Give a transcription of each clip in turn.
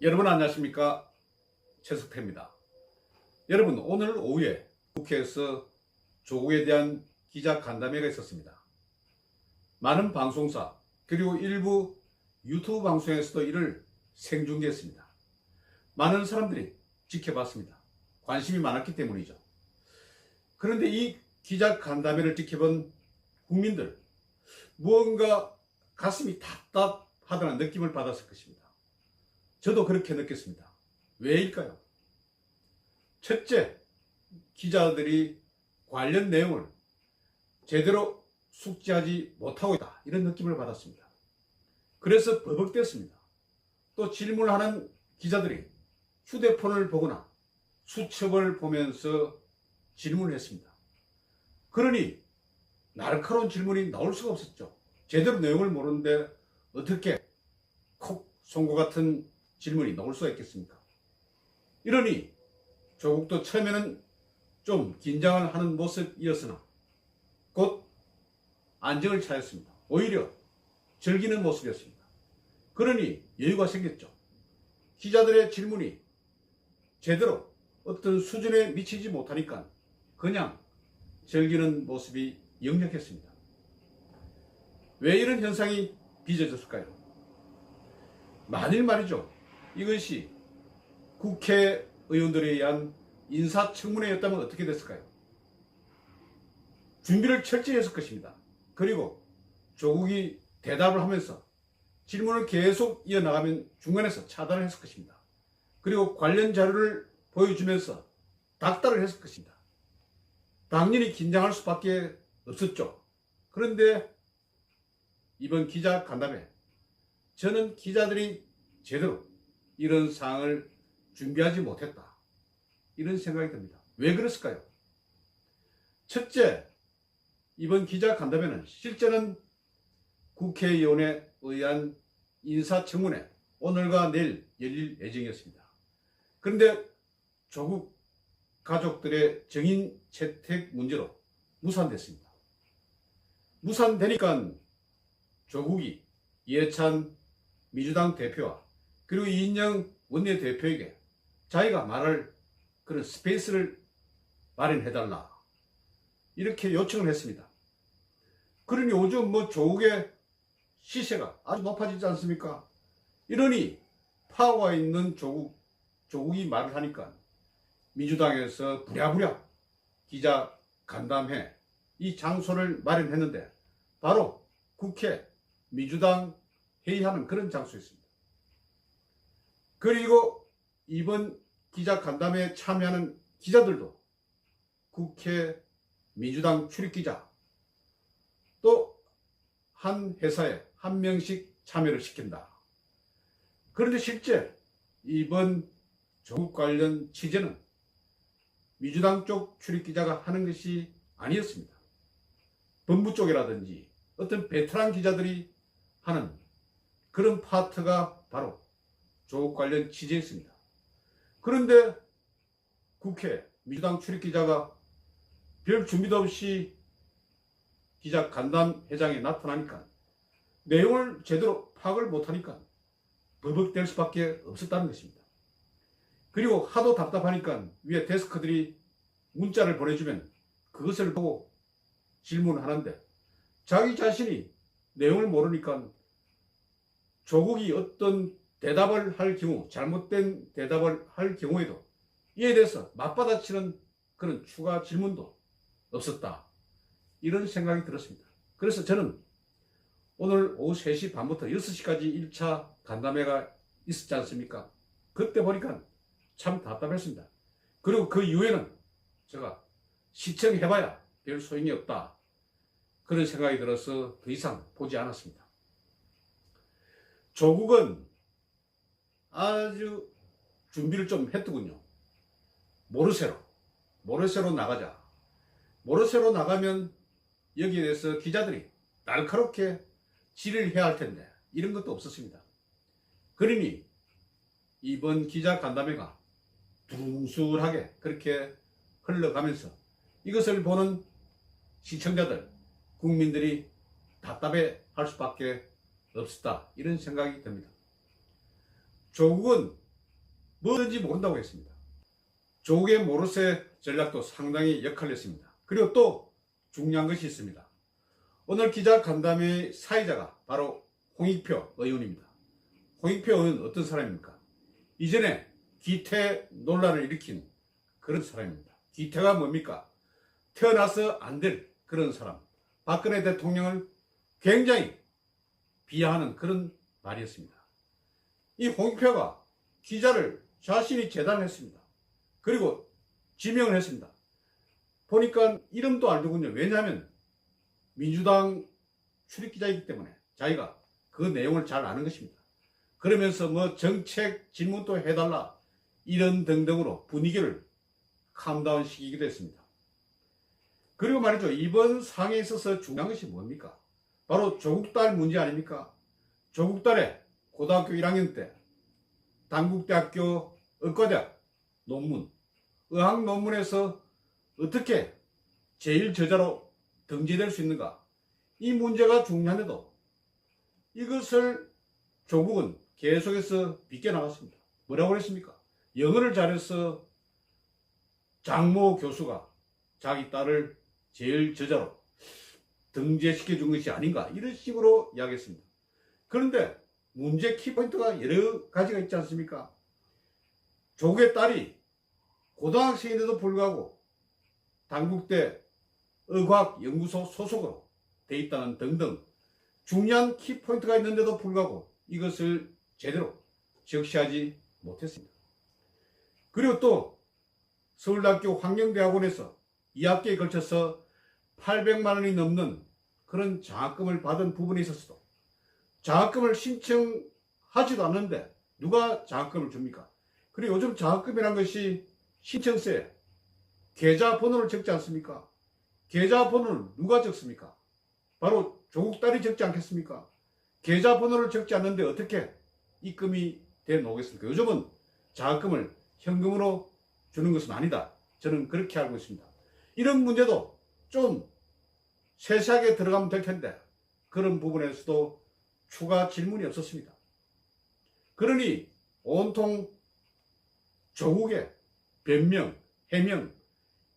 여러분 안녕하십니까? 최석태입니다. 여러분, 오늘 오후에 국회에서 조국에 대한 기자 간담회가 있었습니다. 많은 방송사 그리고 일부 유튜브 방송에서도 이를 생중계했습니다. 많은 사람들이 지켜봤습니다. 관심이 많았기 때문이죠. 그런데 이 기자 간담회를 지켜본 국민들, 무언가 가슴이 답답하다는 느낌을 받았을 것입니다. 저도 그렇게 느꼈습니다. 왜일까요? 첫째, 기자들이 관련 내용을 제대로 숙지하지 못하고 있다, 이런 느낌을 받았습니다. 그래서 버벅댔습니다. 또 질문하는 기자들이 휴대폰을 보거나 수첩을 보면서 질문을 했습니다. 그러니 날카로운 질문이 나올 수가 없었죠. 제대로 내용을 모르는데 어떻게 콕 송고 같은 질문이 나올 수가 있겠습니까? 이러니 조국도 처음에는 좀 긴장을 하는 모습이었으나 곧 안정을 찾았습니다. 오히려 즐기는 모습이었습니다. 그러니 여유가 생겼죠. 기자들의 질문이 제대로 어떤 수준에 미치지 못하니까 그냥 즐기는 모습이 역력했습니다. 왜 이런 현상이 빚어졌을까요? 만일 말이죠, 이것이 국회의원들에 의한 인사청문회였다면 어떻게 됐을까요? 준비를 철저히 했을 것입니다. 그리고 조국이 대답을 하면서 질문을 계속 이어나가면 중간에서 차단을 했을 것입니다. 그리고 관련 자료를 보여주면서 닥달을 했을 것입니다. 당연히 긴장할 수밖에 없었죠. 그런데 이번 기자 간담회, 저는 기자들이 제대로 이런 사항을 준비하지 못했다, 이런 생각이 듭니다. 왜 그랬을까요? 첫째, 이번 기자 간담회는 실제는 국회의원에 의한 인사청문회, 오늘과 내일 열릴 예정이었습니다. 그런데 조국 가족들의 정인 채택 문제로 무산됐습니다. 무산되니까 조국이 이해찬 민주당 대표와 그리고 이인영 원내대표에게 자기가 말할 그런 스페이스를 마련해달라, 이렇게 요청을 했습니다. 그러니 요즘 조국의 시세가 아주 높아지지 않습니까? 이러니 파워가 있는 조국이 말을 하니까 민주당에서 부랴부랴 기자 간담회 이 장소를 마련했는데 바로 국회 민주당 회의하는 그런 장소였습니다. 그리고 이번 기자 간담회에 참여하는 기자들도 국회 민주당 출입기자 또 한 회사에 한 명씩 참여를 시킨다. 그런데 실제 이번 조국 관련 취재는 민주당 쪽 출입기자가 하는 것이 아니었습니다. 본부 쪽이라든지 어떤 베테랑 기자들이 하는 그런 파트가 바로 조국 관련 취재였습니다. 그런데 국회 민주당 출입기자가 별 준비도 없이 기자 간담회장에 나타나니까 내용을 제대로 파악을 못하니까 버벅댈 수밖에 없었다는 것입니다. 그리고 하도 답답하니까 위에 데스크들이 문자를 보내주면 그것을 보고 질문을 하는데 자기 자신이 내용을 모르니까 조국이 어떤 대답을 할 경우, 잘못된 대답을 할 경우에도 이에 대해서 맞받아치는 그런 추가 질문도 없었다, 이런 생각이 들었습니다. 그래서 저는 오늘 오후 3시 반부터 6시까지 1차 간담회가 있었지 않습니까? 그때 보니까 참 답답했습니다. 그리고 그 이후에는 제가 시청해봐야 별 소용이 없다, 그런 생각이 들어서 더 이상 보지 않았습니다. 조국은 아주 준비를 좀 했더군요. 모르쇠로 나가자. 모르쇠로 나가면 여기에 대해서 기자들이 날카롭게 질의를 해야 할 텐데 이런 것도 없었습니다. 그러니 이번 기자 간담회가 두루뭉술하게 그렇게 흘러가면서 이것을 보는 시청자들, 국민들이 답답해 할 수밖에 없었다, 이런 생각이 듭니다. 조국은 뭐든지 모른다고 했습니다. 조국의 모르쇠 전략도 상당히 역할을 했습니다. 그리고 또 중요한 것이 있습니다. 오늘 기자 간담회 사회자가 바로 홍익표 의원입니다. 홍익표 의원은 어떤 사람입니까? 이전에 기태 논란을 일으킨 그런 사람입니다. 기태가 뭡니까? 태어나서 안 될 그런 사람. 박근혜 대통령을 굉장히 비하하는 그런 말이었습니다. 이 홍익표가 기자를 자신이 재단했습니다. 그리고 지명을 했습니다. 보니까 이름도 알더군요. 왜냐하면 민주당 출입기자이기 때문에 자기가 그 내용을 잘 아는 것입니다. 그러면서 뭐 정책 질문도 해달라 이런 등등으로 분위기를 캄다운 시키기도 했습니다. 그리고 말이죠. 이번 상황에 있어서 중요한 것이 뭡니까? 바로 조국 딸 문제 아닙니까? 조국 딸의 고등학교 1학년 때 단국대학교 의과대학 논문, 의학 논문에서 어떻게 제일 저자로 등재될 수 있는가? 이 문제가 중요한데도 이것을 조국은 계속해서 비껴나갔습니다. 뭐라고 그랬습니까? 영어를 잘해서 장모 교수가 자기 딸을 제일 저자로 등재시켜 준 것이 아닌가 이런 식으로 이야기했습니다. 그런데 문제 키포인트가 여러 가지가 있지 않습니까? 조국의 딸이 고등학생인데도 불구하고 단국대 의과학연구소 소속으로 돼 있다는 등등 중요한 키포인트가 있는데도 불구하고 이것을 제대로 적시하지 못했습니다. 그리고 또 서울대학교 환경대학원에서 2학기에 걸쳐서 800만 원이 넘는 그런 장학금을 받은 부분에 있어서도 장학금을 신청하지도 않는데 누가 장학금을 줍니까? 그리고 요즘 장학금이란 것이 신청서에 계좌번호를 적지 않습니까? 계좌번호를 누가 적습니까? 바로 조국 딸이 적지 않겠습니까? 계좌번호를 적지 않는데 어떻게 입금이 돼 나오겠습니까? 요즘은 장학금을 현금으로 주는 것은 아니다. 저는 그렇게 알고 있습니다. 이런 문제도 좀 세세하게 들어가면 될 텐데 그런 부분에서도 추가 질문이 없었습니다. 그러니 온통 조국의 변명, 해명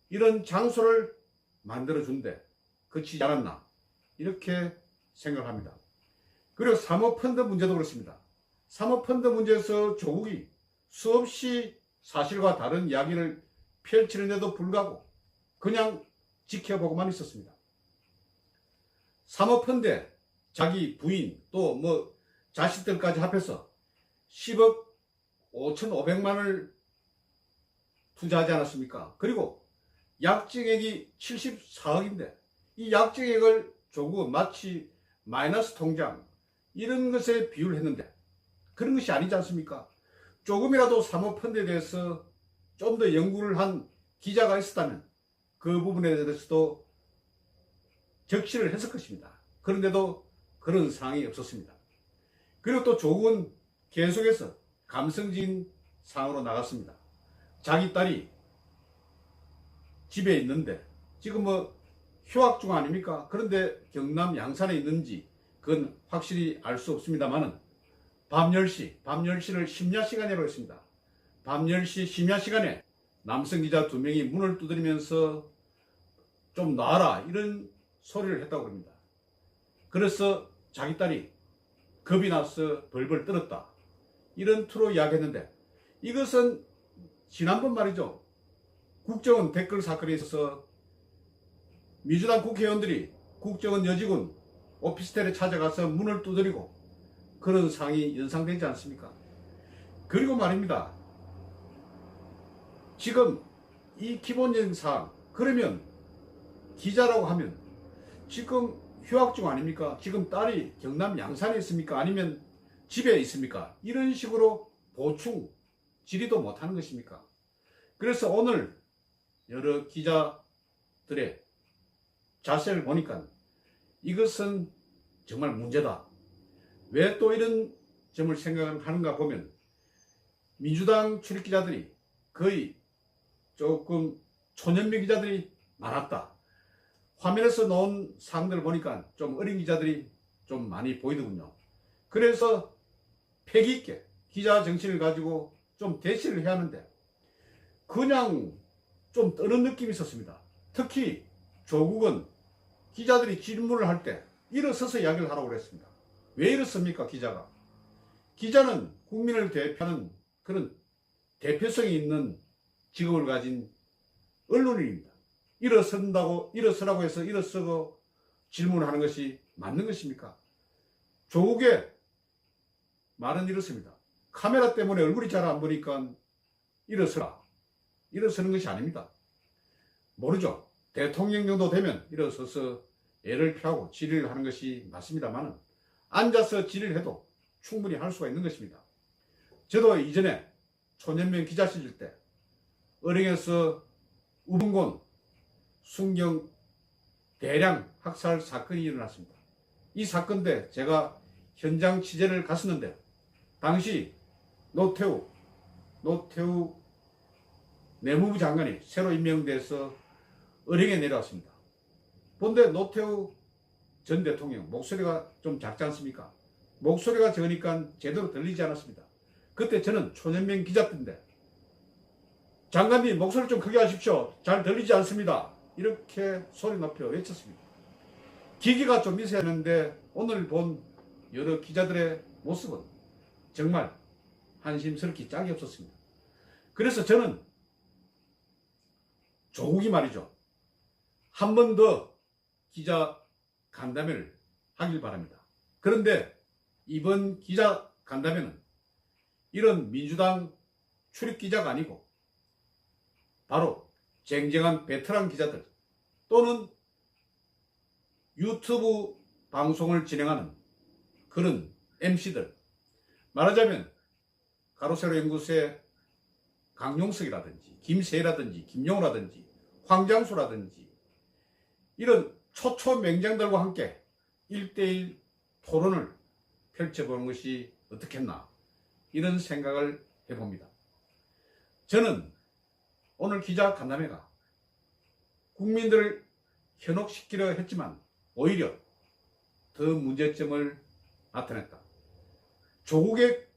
이런 장소를 만들어준데 그치지 않았나 이렇게 생각합니다. 그리고 사모펀드 문제도 그렇습니다. 사모펀드 문제에서 조국이 수없이 사실과 다른 이야기를 펼치는데도 불구하고 그냥 지켜보고만 있었습니다. 사모펀드에 자기 부인 또 뭐 자식들까지 합해서 10억 5,500만을 투자하지 않았습니까? 그리고 약정액이 74억인데 이 약정액을 조국은 마치 마이너스 통장 이런 것에 비유를 했는데 그런 것이 아니지 않습니까? 조금이라도 사모펀드에 대해서 좀 더 연구를 한 기자가 있었다면 그 부분에 대해서도 적시를 했을 것입니다. 그런데도 그런 상황이 없었습니다. 그리고 또 조국은 계속해서 감성적인 상황으로 나갔습니다. 자기 딸이 집에 있는데 지금 뭐 휴학 중 아닙니까? 그런데 경남 양산에 있는지 그건 확실히 알 수 없습니다만은 밤 10시를 심야 시간이라고 했습니다. 밤 10시 심야 시간에 남성 기자 2명이 문을 두드리면서 좀 놔라 이런 소리를 했다고 합니다. 그래서 자기 딸이 겁이 나서 벌벌 떨었다 이런 투로 이야기했는데 이것은 지난번 말이죠. 국정원 댓글 사건에 있어서 민주당 국회의원들이 국정원 여직원 오피스텔에 찾아가서 문을 두드리고 그런 상황이 연상되지 않습니까? 그리고 말입니다. 지금 이 기본적인 사항 그러면 기자라고 하면 지금 휴학 중 아닙니까? 지금 딸이 경남 양산에 있습니까? 아니면 집에 있습니까? 이런 식으로 보충 질의도 못하는 것입니까? 그래서 오늘 여러 기자들의 자세를 보니까 이것은 정말 문제다. 왜 또 이런 점을 생각하는가 보면 민주당 출입기자들이 거의 조금 초년배 기자들이 많았다. 화면에서 나온 사람들을 보니까 좀 어린 기자들이 좀 많이 보이더군요. 그래서 패기 있게 기자 정신을 가지고 좀 대시를 해야 하는데 그냥 좀 떠는 느낌이 있었습니다. 특히 조국은 기자들이 질문을 할 때 일어서서 이야기를 하라고 그랬습니다. 왜 이렇습니까? 기자는 국민을 대표하는 그런 대표성이 있는 직업을 가진 언론인입니다. 일어서라고 해서 일어서고 질문을 하는 것이 맞는 것입니까? 조국의 말은 이렇습니다. 카메라 때문에 얼굴이 잘 안 보니까 일어서라. 일어서는 것이 아닙니다. 모르죠. 대통령 정도 되면 일어서서 애를 피하고 질의를 하는 것이 맞습니다만 앉아서 질의를 해도 충분히 할 수가 있는 것입니다. 저도 이전에 초년명 기자 시절 때 어령에서 우분곤 순경 대량 학살 사건이 일어났습니다. 이 사건 때 제가 현장 취재를 갔었는데 당시 노태우 내무부 장관이 새로 임명돼서 어령에 내려왔습니다. 그런데 노태우 전 대통령 목소리가 좀 작지 않습니까? 목소리가 적으니까 제대로 들리지 않았습니다. 그때 저는 초년명 기자 때인데 장관님 목소리 좀 크게 하십시오. 잘 들리지 않습니다. 이렇게 소리 높여 외쳤습니다. 기기가 좀 있어야 하는데 오늘 본 여러 기자들의 모습은 정말 한심스럽기 짝이 없었습니다. 그래서 저는 조국이 말이죠. 한 번 더 기자 간담회를 하길 바랍니다. 그런데 이번 기자 간담회는 이런 민주당 출입 기자가 아니고 바로 쟁쟁한 베테랑 기자들 또는 유튜브 방송을 진행하는 그런 MC들, 말하자면 가로세로 연구소의 강용석이라든지 김세라든지 김용라든지 황장수라든지 이런 초초맹장들과 함께 1대1 토론을 펼쳐보는 것이 어떻겠나 이런 생각을 해봅니다. 저는 오늘 기자 간담회가 국민들을 현혹시키려 했지만 오히려 더 문제점을 나타냈다. 조국의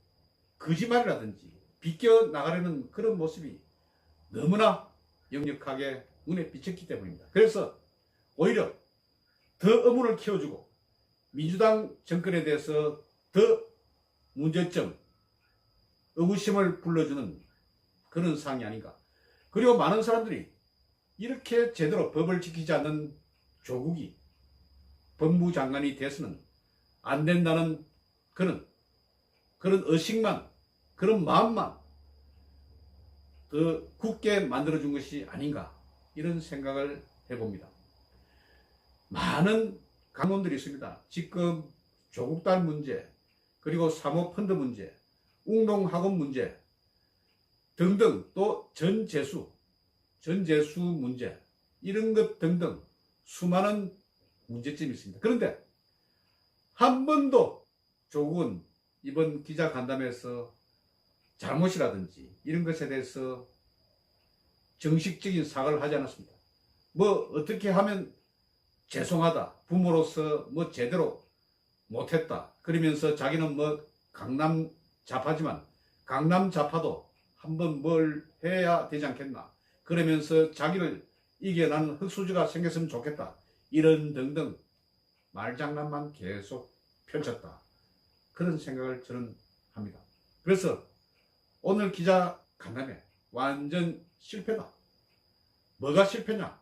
거짓말이라든지 비껴나가려는 그런 모습이 너무나 역력하게 눈에 비쳤기 때문입니다. 그래서 오히려 더 의문을 키워주고 민주당 정권에 대해서 더 문제점, 의구심을 불러주는 그런 상황이 아닌가. 그리고 많은 사람들이 이렇게 제대로 법을 지키지 않는 조국이 법무부 장관이 돼서는 안 된다는 그런 의식만, 그런 마음만 더 굳게 만들어준 것이 아닌가 이런 생각을 해봅니다. 많은 강론들이 있습니다. 지금 조국달 문제, 그리고 사모펀드 문제, 웅동학원 문제 등등 또 전재수 문제 이런 것 등등 수많은 문제점이 있습니다. 그런데 한 번도 조국은 이번 기자 간담회에서 잘못이라든지 이런 것에 대해서 정식적인 사과를 하지 않았습니다. 뭐 어떻게 하면 죄송하다, 부모로서 뭐 제대로 못했다 그러면서 자기는 뭐 강남 좌파지만 강남 좌파도 한번 뭘 해야 되지 않겠나 그러면서 자기를 이겨나는 흙수저가 생겼으면 좋겠다 이런 등등 말장난만 계속 펼쳤다 그런 생각을 저는 합니다. 그래서 오늘 기자 간담회 완전 실패다. 뭐가 실패냐?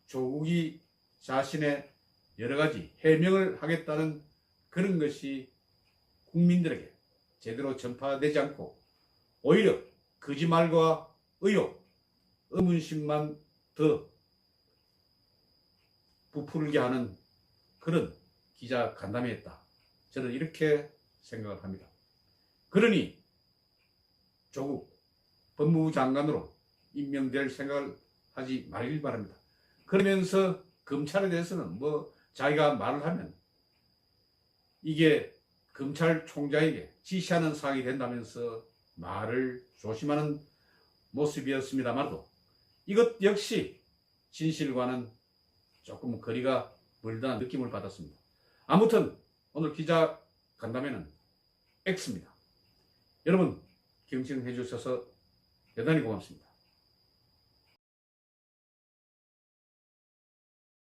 조국이 자신의 여러 가지 해명을 하겠다는 그런 것이 국민들에게 제대로 전파되지 않고 오히려 거짓말과 의혹, 의문심만 더 부풀게 하는 그런 기자 간담회였다. 저는 이렇게 생각을 합니다. 그러니 조국 법무부 장관으로 임명될 생각을 하지 말길 바랍니다. 그러면서 검찰에 대해서는 뭐 자기가 말을 하면 이게 검찰총장에게 지시하는 사항이 된다면서 말을 조심하는 모습이었습니다만도 이것 역시 진실과는 조금 거리가 멀다는 느낌을 받았습니다. 아무튼 오늘 기자 간담회는 X입니다. 여러분 경청해 주셔서 대단히 고맙습니다.